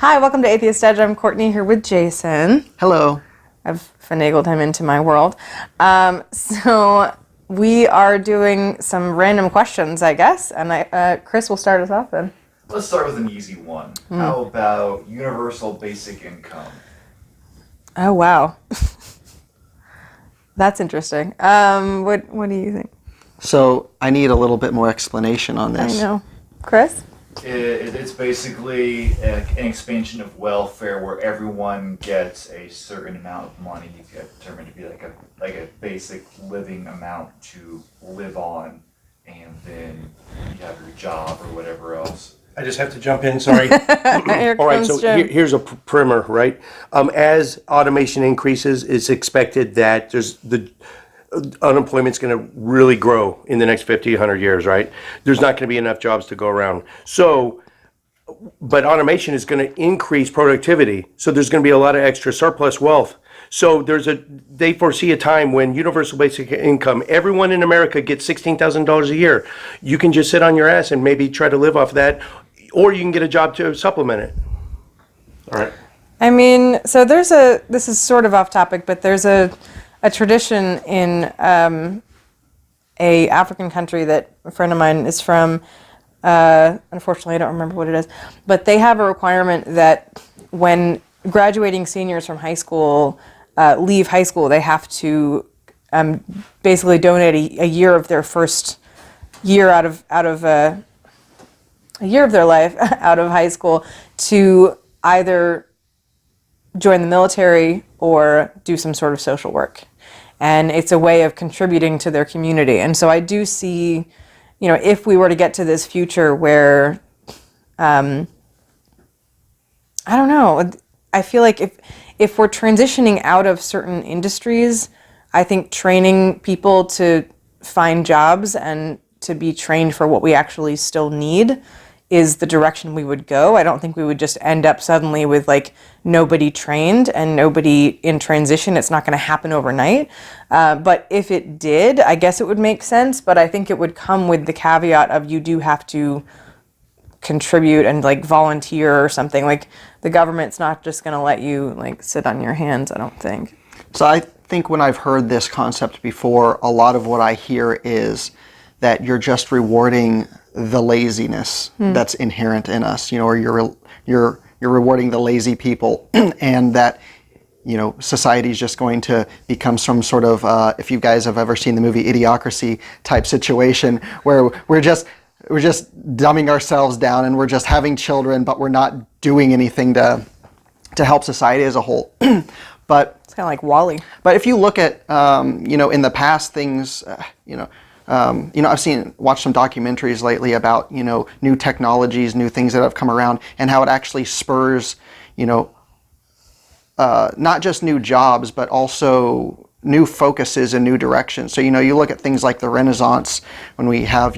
Hi, welcome to Atheist Edge. I'm Courtney here with Jason. Hello. I've finagled him into my world. So we are doing some random questions, I guess, and Chris will start us off then. Let's start with an easy one. How about universal basic income? Oh, wow. That's interesting. What do you think? So I need a little bit more explanation on this. I know. Chris? It's basically an expansion of welfare where everyone gets a certain amount of money determined to be like a basic living amount to live on, and then you have your job or whatever else. I just have to jump in, sorry. Here All right, comes so Jim. here's a primer, right? As automation increases, it's expected that the unemployment's going to really grow in the next 50, 100 years, right? There's not going to be enough jobs to go around. So, but automation is going to increase productivity. So there's going to be a lot of extra surplus wealth. So they foresee a time when universal basic income, everyone in America gets $16,000 a year. You can just sit on your ass and maybe try to live off that, or you can get a job to supplement it. All right. I mean, so this is sort of off topic, but there's a tradition in a African country that a friend of mine is from. Unfortunately, I don't remember what it is, but they have a requirement that when graduating seniors from high school leave high school, they have to basically donate a year of their first year out of a year of their life out of high school to either join the military or do some sort of social work. And it's a way of contributing to their community. And so I do see, if we were to get to this future where, I don't know, I feel like if we're transitioning out of certain industries, I think training people to find jobs and to be trained for what we actually still need is the direction we would go. I don't think we would just end up suddenly with like nobody trained and nobody in transition. It's not going to happen overnight. But if it did, I guess it would make sense. But I think it would come with the caveat of you do have to contribute and like volunteer or something. Like the government's not just going to let you like sit on your hands, I don't think. So I think when I've heard this concept before, a lot of what I hear is that you're just rewarding the laziness that's inherent in us, or you're rewarding the lazy people, and that society is just going to become some sort of if you guys have ever seen the movie Idiocracy type situation where we're just dumbing ourselves down and we're just having children, but we're not doing anything to help society as a whole. But it's kind of like WALL-E. But if you look at in the past things, I've watched some documentaries lately about, new technologies, new things that have come around, and how it actually spurs, not just new jobs, but also new focuses and new directions. So, you look at things like the Renaissance, when we have,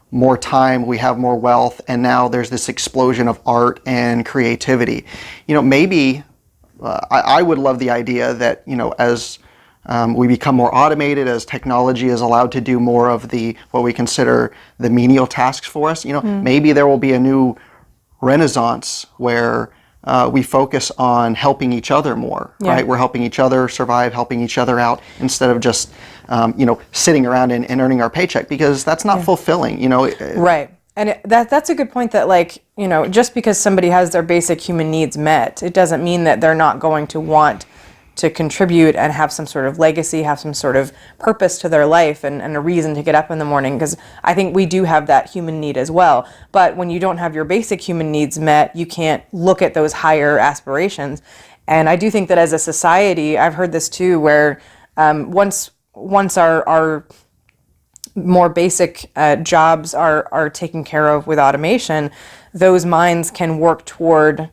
more time, we have more wealth, and now there's this explosion of art and creativity. Maybe I would love the idea that, as we become more automated, as technology is allowed to do more of what we consider the menial tasks for us. Maybe there will be a new renaissance where we focus on helping each other more, right? We're helping each other survive, helping each other out, instead of just sitting around and earning our paycheck, because that's not fulfilling. Right. And that's a good point, that just because somebody has their basic human needs met, it doesn't mean that they're not going to want to contribute and have some sort of legacy, have some sort of purpose to their life and a reason to get up in the morning, because I think we do have that human need as well. But when you don't have your basic human needs met, you can't look at those higher aspirations. And I do think that as a society, I've heard this too, where once our more basic jobs are taken care of with automation, those minds can work toward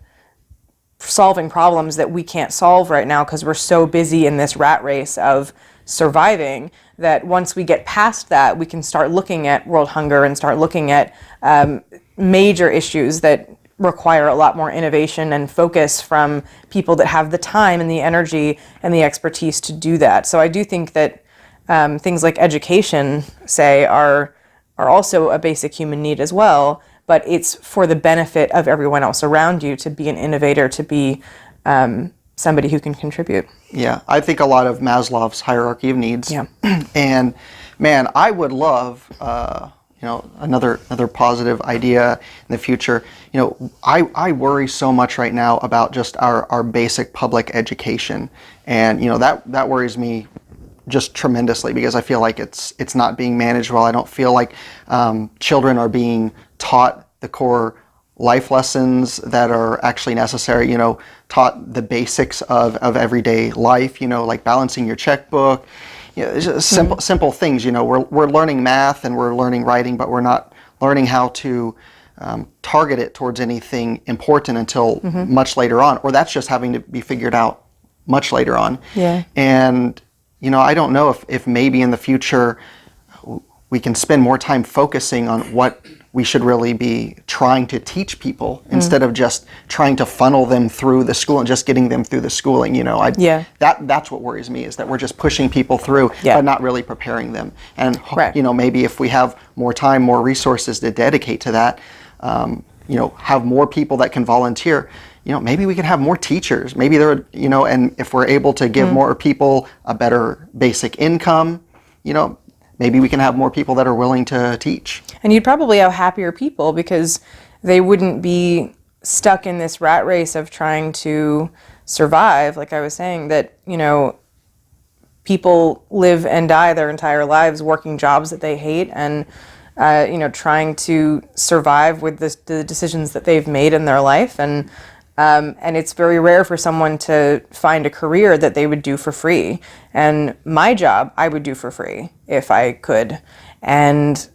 solving problems that we can't solve right now because we're so busy in this rat race of surviving, that once we get past that, we can start looking at world hunger and start looking at major issues that require a lot more innovation and focus from people that have the time and the energy and the expertise to do that. So I do think that things like education, say, are also a basic human need as well. but it's for the benefit of everyone else around you to be an innovator, to be somebody who can contribute. Yeah, I think a lot of Maslow's hierarchy of needs. Yeah. And man, I would love, another positive idea in the future. I worry so much right now about just our basic public education, and that worries me just tremendously, because I feel like it's not being managed well. I don't feel like children are being taught the core life lessons that are actually necessary, taught the basics of everyday life, like balancing your checkbook, it's just simple things. We're learning math and we're learning writing, but we're not learning how to target it towards anything important until much later on, or that's just having to be figured out much later on. Yeah. And I don't know if maybe in the future we can spend more time focusing on what we should really be trying to teach people instead of just trying to funnel them through the school and just getting them through the schooling. That's what worries me, is that we're just pushing people through, but not really preparing them. And maybe if we have more time, more resources to dedicate to that, have more people that can volunteer. Maybe we could have more teachers. Maybe and if we're able to give more people a better basic income, maybe we can have more people that are willing to teach. And you'd probably have happier people, because they wouldn't be stuck in this rat race of trying to survive. Like I was saying, that, people live and die their entire lives working jobs that they hate, and, trying to survive with the decisions that they've made in their life. And it's very rare for someone to find a career that they would do for free. And my job, I would do for free if I could. And,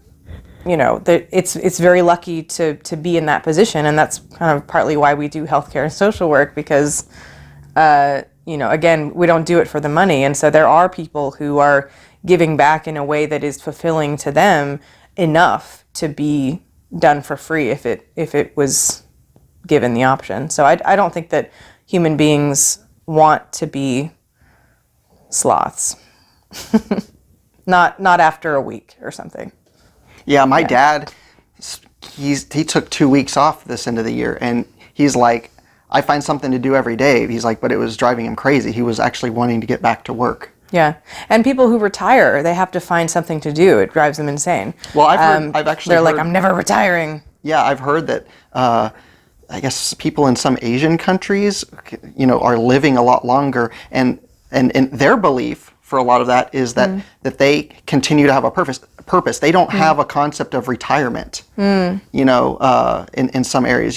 it's very lucky to be in that position. And that's kind of partly why we do healthcare and social work, because, again, we don't do it for the money. And so there are people who are giving back in a way that is fulfilling to them enough to be done for free if it was given the option. So I don't think that human beings want to be sloths. Not after a week or something. Yeah, my dad, he took 2 weeks off this end of the year, and he's like, I find something to do every day. He's like, but it was driving him crazy. He was actually wanting to get back to work. Yeah, and people who retire, they have to find something to do. It drives them insane. Well, I've actually they're heard, like, I'm never retiring. Yeah, I've heard that. I guess people in some Asian countries, are living a lot longer, and their belief for a lot of that is that they continue to have a purpose. They don't have a concept of retirement. In some areas,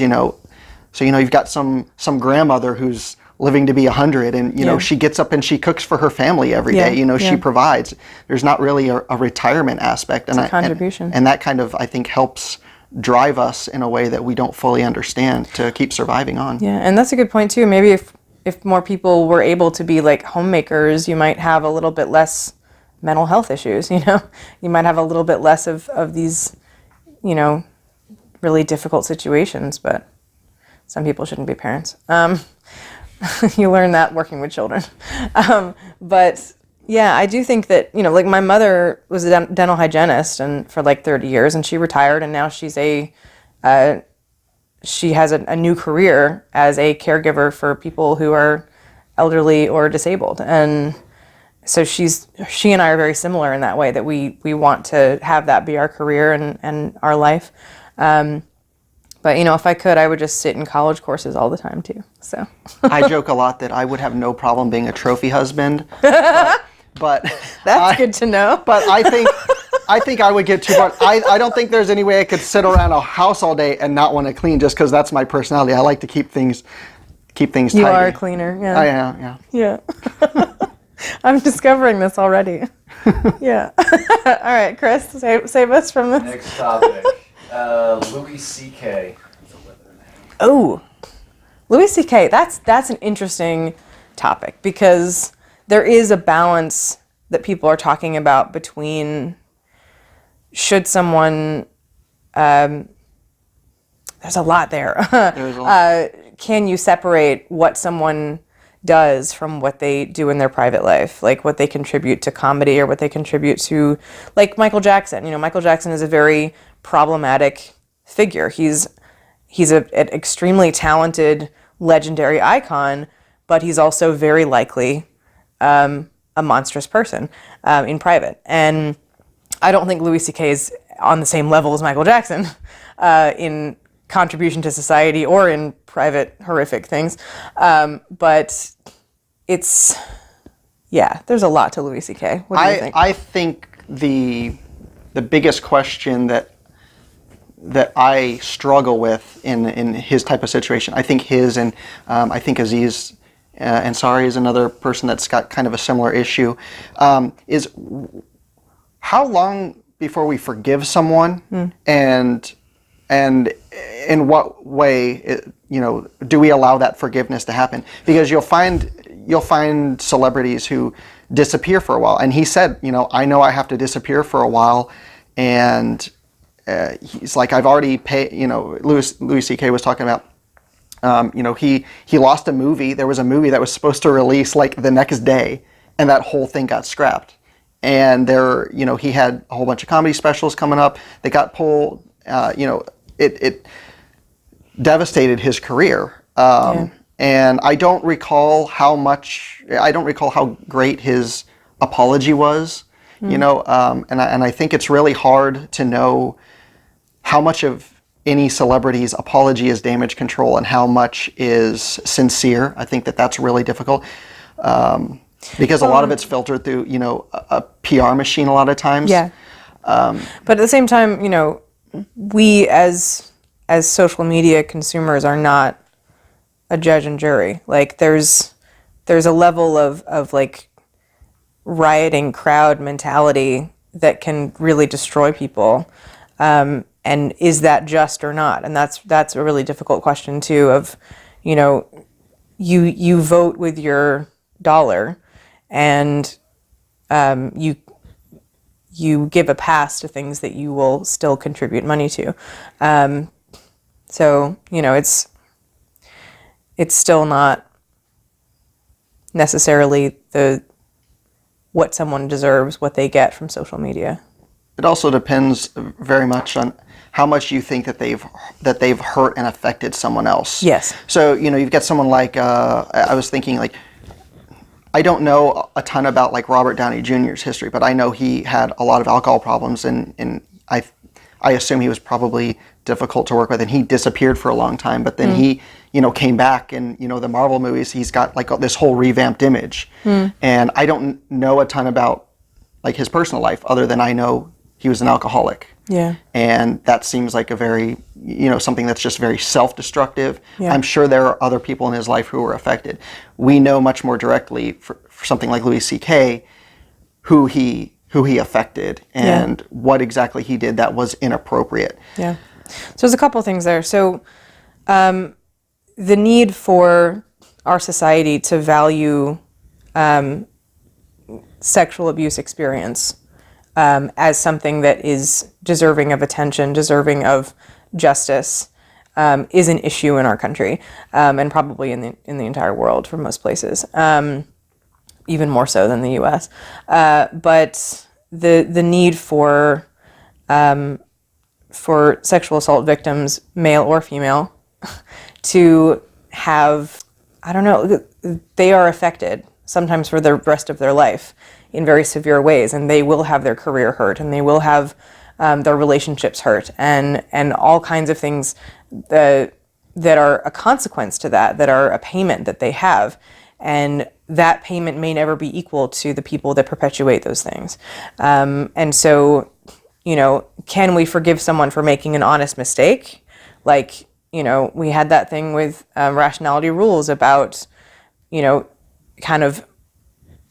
So you've got some grandmother who's living to be 100, and she gets up and she cooks for her family every day. She provides. There's not really a retirement aspect, It's a contribution, and that kind of, I think, helps drive us in a way that we don't fully understand to keep surviving on. Yeah, and that's a good point too. Maybe if more people were able to be like homemakers, you might have a little bit less mental health issues, You might have a little bit less of these, really difficult situations, but some people shouldn't be parents. You learn that working with children. But yeah, I do think that, like my mother was a dental hygienist and for like 30 years, and she retired, and now she's she has a new career as a caregiver for people who are elderly or disabled. And so she and I are very similar in that way, that we want to have that be our career and our life. But, if I could, I would just sit in college courses all the time too. So I joke a lot that I would have no problem being a trophy husband. But that's good to know. But I think I would get too bored. I don't think there's any way I could sit around a house all day and not want to clean, just because that's my personality. I like to keep things tidy. You are a cleaner, yeah. I am, yeah. Yeah. I'm discovering this already. Yeah. All right, Chris, save us from this. Next topic. Louis C.K. Oh, Louis C.K. That's an interesting topic, because there is a balance that people are talking about between should someone, there's a lot there. Can you separate what someone does from what they do in their private life, like what they contribute to comedy or what they contribute to, like Michael Jackson. Michael Jackson is a very problematic figure. He's an extremely talented, legendary icon, but he's also very likely a monstrous person in private. And I don't think Louis C.K. is on the same level as Michael Jackson in contribution to society or in private horrific things. But there's a lot to Louis C.K. What do you think? I think the biggest question that I struggle with in his type of situation, I think I think Aziz Ansari is another person that's got kind of a similar issue, is how long before we forgive someone, and in what way do we allow that forgiveness to happen? Because you'll find celebrities who disappear for a while, and he said, I know I have to disappear for a while, and he's like, I've already paid. Louis C.K. was talking about. He lost a movie. There was a movie that was supposed to release like the next day, and that whole thing got scrapped. And he had a whole bunch of comedy specials coming up. They got pulled. It devastated his career. And I don't recall how great his apology was. And I think it's really hard to know how much of any celebrity's apology is damage control and how much is sincere. I think that's really difficult because a lot of it's filtered through, a PR machine a lot of times. Yeah. But at the same time, we as social media consumers are not a judge and jury. Like there's a level of like rioting crowd mentality that can really destroy people. And is that just or not? And that's a really difficult question too. Of, you vote with your dollar, and you give a pass to things that you will still contribute money to. So it's still not necessarily what someone deserves, what they get from social media. It also depends very much on how much you think that they've hurt and affected someone else. Yes. So you've got someone like I was thinking like, I don't know a ton about like Robert Downey Jr.'s history, but I know he had a lot of alcohol problems, and I assume he was probably difficult to work with, and he disappeared for a long time. But then he came back, and the Marvel movies, he's got like this whole revamped image, and I don't know a ton about like his personal life other than I know he was an alcoholic. Yeah. And that seems like a very, something that's just very self-destructive. Yeah. I'm sure there are other people in his life who were affected. We know much more directly for something like Louis C.K. who he affected and what exactly he did that was inappropriate. Yeah. So there's a couple things there. So the need for our society to value sexual abuse experience as something that is deserving of attention, deserving of justice, is an issue in our country, and probably in the entire world for most places, even more so than the U.S. But the need for sexual assault victims, male or female, to have, they are affected sometimes for the rest of their life in very severe ways, and they will have their career hurt, and they will have their relationships hurt, and all kinds of things that are a consequence to that are a payment that they have, and that payment may never be equal to the people that perpetuate those things. And so, can we forgive someone for making an honest mistake? Like, we had that thing with Rationality rules about, kind of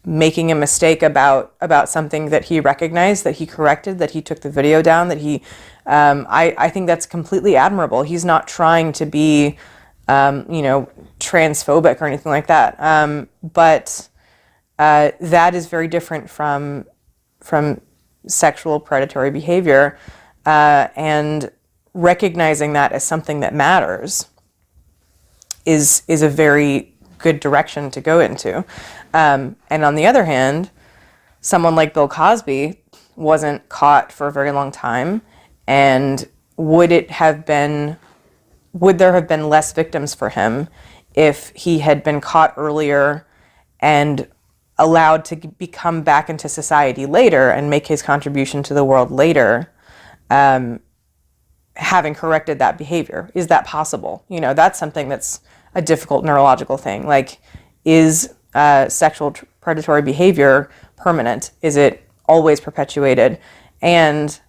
making a mistake about something that he recognized, that he corrected, that he took the video down, that he, I think that's completely admirable. He's not trying to be, transphobic or anything like that. But that is very different from sexual predatory behavior, and recognizing that as something that matters is a very good direction to go into. And on the other hand, someone like Bill Cosby wasn't caught for a very long time, and would there have been less victims for him if he had been caught earlier and allowed to become back into society later and make his contribution to the world later, having corrected that behavior? Is that possible? That's something that's a difficult neurological thing. Like, is sexual predatory behavior permanent? Is it always perpetuated? And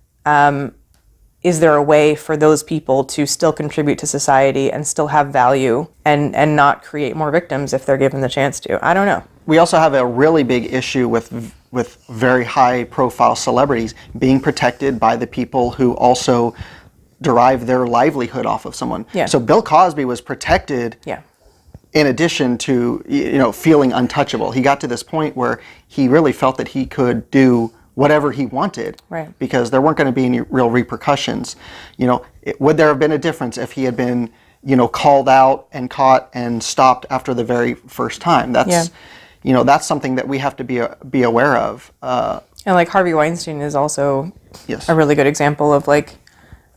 is there a way for those people to still contribute to society and still have value and not create more victims if they're given the chance to? I don't know. We also have a really big issue with very high profile celebrities being protected by the people who also derive their livelihood off of someone. Yeah. So Bill Cosby was protected. Yeah. In addition to feeling untouchable. He got to this point where he really felt that he could do whatever he wanted, right, because there weren't going to be any real repercussions. Would there have been a difference if he had been called out and caught and stopped after the very first time? That's that's something that we have to be aware of. And like Harvey Weinstein is also Yes. a really good example of like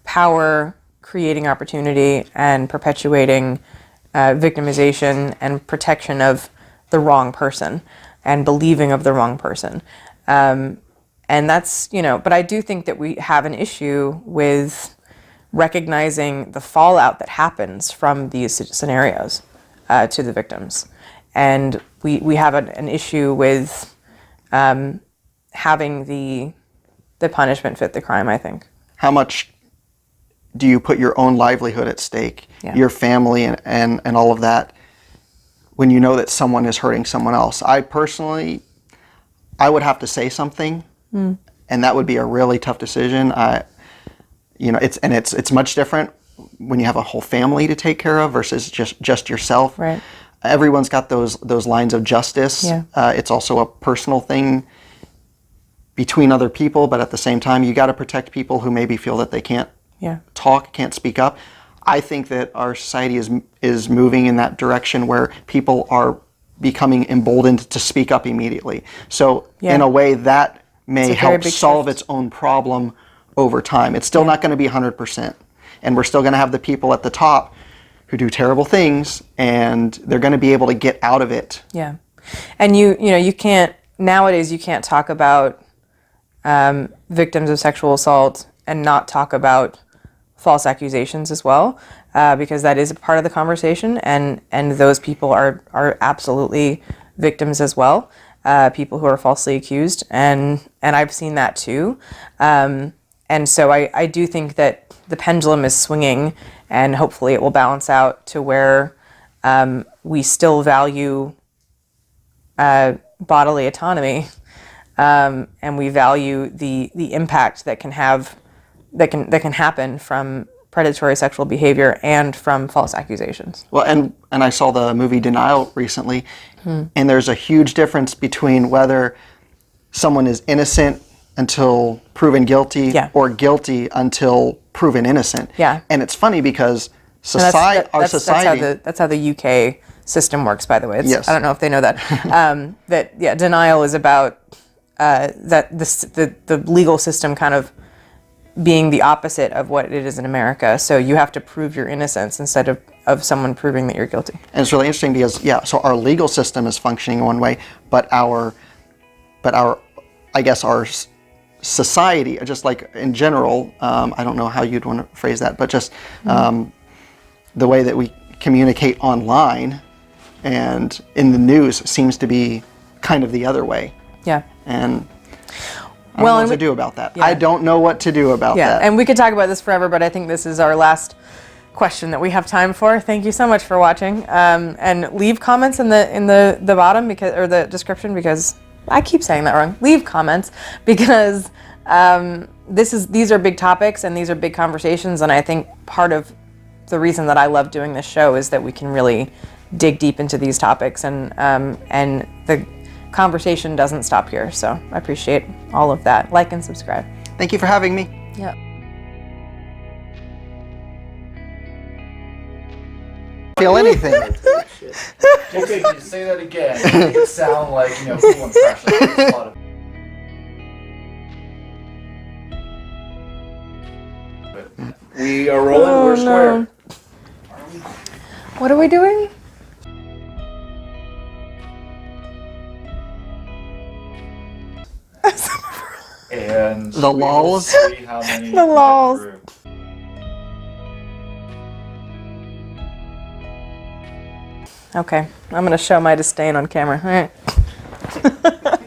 power creating opportunity and perpetuating victimization and protection of the wrong person and believing of the wrong person. And that's, but I do think that we have an issue with recognizing the fallout that happens from these scenarios to the victims. And we have an issue with having the punishment fit the crime, I think. How much do you put your own livelihood at stake, your family and all of that, when you know that someone is hurting someone else? I would have to say something, and that would be a really tough decision. It's much different when you have a whole family to take care of versus just yourself. Right. Everyone's got those lines of justice. Yeah. It's also a personal thing between other people, but at the same time, you got to protect people who maybe feel that they can't talk, can't speak up. I think that our society is moving in that direction where people are becoming emboldened to speak up immediately. So in a way that may help solve its own problem over time. It's still not going to be 100%. And we're still going to have the people at the top who do terrible things, and they're going to be able to get out of it. Yeah. And you can't, nowadays you can't talk about victims of sexual assault and not talk about false accusations as well, because that is a part of the conversation, and those people are absolutely victims as well, people who are falsely accused, and I've seen that too, and so I do think that the pendulum is swinging, and hopefully it will balance out to where we still value bodily autonomy, and we value the impact that can happen from predatory sexual behavior and from false accusations. Well, and I saw the movie Denial recently, and there's a huge difference between whether someone is innocent until proven guilty or guilty until proven innocent. Yeah. And it's funny because our society... That's how the UK system works, by the way. Yes. I don't know if they know that. Denial is about the legal system kind of being the opposite of what it is in America. So you have to prove your innocence instead of someone proving that you're guilty. And it's really interesting because, so our legal system is functioning one way, but our society, just like in general, I don't know how you'd want to phrase that, but just the way that we communicate online and in the news seems to be kind of the other way. Yeah. And I don't know what to do about that. I don't know what to do about that. And we could talk about this forever, but I think this is our last question that we have time for. Thank you so much for watching. And leave comments in the bottom or the description, because I keep saying that wrong. Leave comments, because these are big topics and these are big conversations, and I think part of the reason that I love doing this show is that we can really dig deep into these topics, and the conversation doesn't stop here. So I appreciate all of that. Like and subscribe. Thank you for having me. Yeah. Feel anything. Okay, can you say that again? Make it sound like, cool and fresh. Like there's a lot of... We are rolling. We're square. What are we doing? And The we will lulls. see how many The lulls. we get through. Okay, I'm gonna show my disdain on camera. All right.